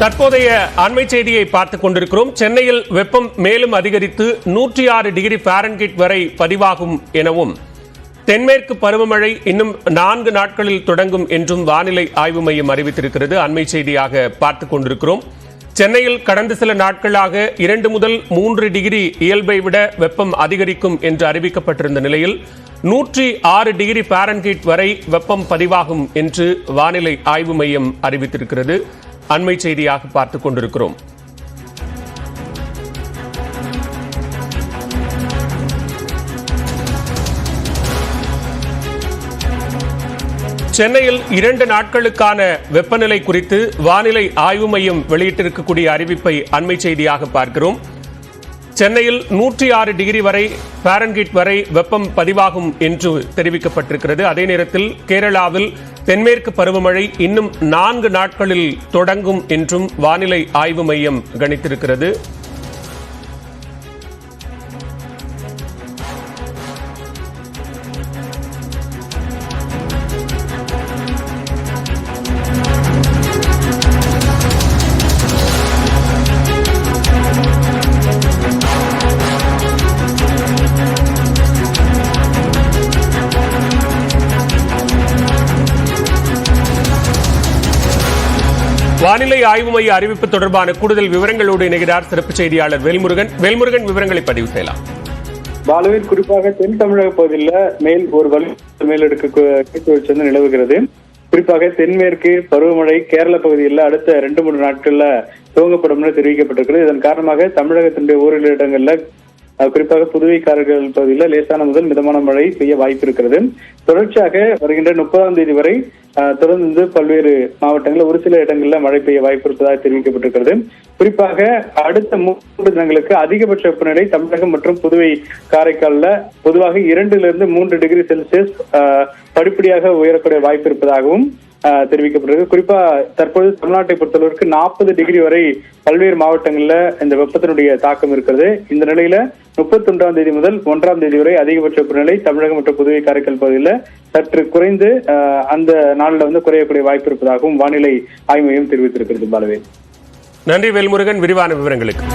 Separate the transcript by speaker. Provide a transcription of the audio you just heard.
Speaker 1: தற்போதைய அண்மை செய்தியை பார்த்துக் கொண்டிருக்கிறோம். சென்னையில் வெப்பம் மேலும் அதிகரித்து 106 டிகிரி ஃபாரன்ஹீட் வரை பதிவாகும் எனவும் தென்மேற்கு பருவமழை இன்னும் 4 நாட்களில் தொடங்கும் என்றும் வானிலை ஆய்வு மையம் அறிவித்திருக்கிறது. அண்மை செய்தியாக பார்த்துக் கொண்டிருக்கிறோம். சென்னையில் கடந்த சில நாட்களாக 2 முதல் 3 டிகிரி இயல்பை விட வெப்பம் அதிகரிக்கும் என்று அறிவிக்கப்பட்டிருந்த நிலையில் 106 டிகிரி ஃபாரன்ஹீட் வரை வெப்பம் பதிவாகும் என்று வானிலை ஆய்வு மையம் அறிவித்திருக்கிறது. அண்மை செய்தியாக பார்த்துக் கொண்டிருக்கிறோம். சென்னையில் 2 நாட்களுக்கான வெப்பநிலை குறித்து வானிலை ஆய்வு மையம் வெளியிட்டிருக்கக்கூடிய அறிவிப்பை அண்மை செய்தியாக பார்க்கிறோம். சென்னையில் 106 டிகிரி வரை ஃபாரன்ஹீட் வரை வெப்பம் பதிவாகும் என்று தெரிவிக்கப்பட்டிருக்கிறது. அதே நேரத்தில் கேரளாவில் தென்மேற்கு பருவமழை இன்னும் 4 நாட்களில் தொடங்கும் என்றும் வானிலை ஆய்வு மையம் கணித்திருக்கிறது. வானிலை ஆய்வு மைய அறிவிப்பு தொடர்பான கூடுதல் விவரங்களோடு இணைகிறார் சிறப்பு செய்தியாளர் வேல்முருகன். வேல்முருகன், விவரங்களை பதிவு செய்யலாம்.
Speaker 2: பாலுவில் குறிப்பாக தென் தமிழக பகுதியில் ஒரு மேலடுக்கு நிலவுகிறது. குறிப்பாக தென்மேற்கு பருவமழை கேரள பகுதியில் அடுத்த 2-3 நாட்கள்ல துவங்கப்படும் என தெரிவிக்கப்பட்டிருக்கிறது. இதன் காரணமாக தமிழகத்தினுடைய ஓரிரு இடங்கள்ல குறிப்பாக புதுவை காரைக்கால் பகுதியில் லேசான முதல் மிதமான மழை பெய்ய வாய்ப்பு இருக்கிறது. தொடர்ச்சியாக வருகின்ற 30ஆம் தேதி வரை தொடர்ந்து பல்வேறு மாவட்டங்களில் ஒரு சில இடங்களில் மழை பெய்ய வாய்ப்பு இருப்பதாக தெரிவிக்கப்பட்டிருக்கிறது. குறிப்பாக அடுத்த 3 தினங்களுக்கு அதிகபட்ச வெப்பநிலை தமிழகம் மற்றும் புதுவை காரைக்கால்ல பொதுவாக 2-3 டிகிரி செல்சியஸ் படிப்படியாக உயரக்கூடிய வாய்ப்பு இருப்பதாகவும் தெரிவிக்கப்பட்டிருக்கு. குறிப்பா தற்போது தமிழ்நாட்டை பொறுத்தளவிற்கு 40 டிகிரி வரை பல்வேறு மாவட்டங்கள்ல இந்த வெப்பத்தினுடைய தாக்கம் இருக்கிறது. இந்த நிலையில 31ஆம் தேதி முதல் 1ஆம் தேதி வரை அதிகபட்ச வெப்பநிலை தமிழகம் மற்றும் புதுவை காரைக்கால் பகுதியில் சற்று குறைந்து அந்த நாளில் குறையக்கூடிய வாய்ப்பு இருப்பதாகவும் வானிலை ஆய்வு மையம் தெரிவித்திருக்கிறது. பாலவே,
Speaker 1: நன்றி வேல்முருகன், விரிவான விவரங்களுக்கு.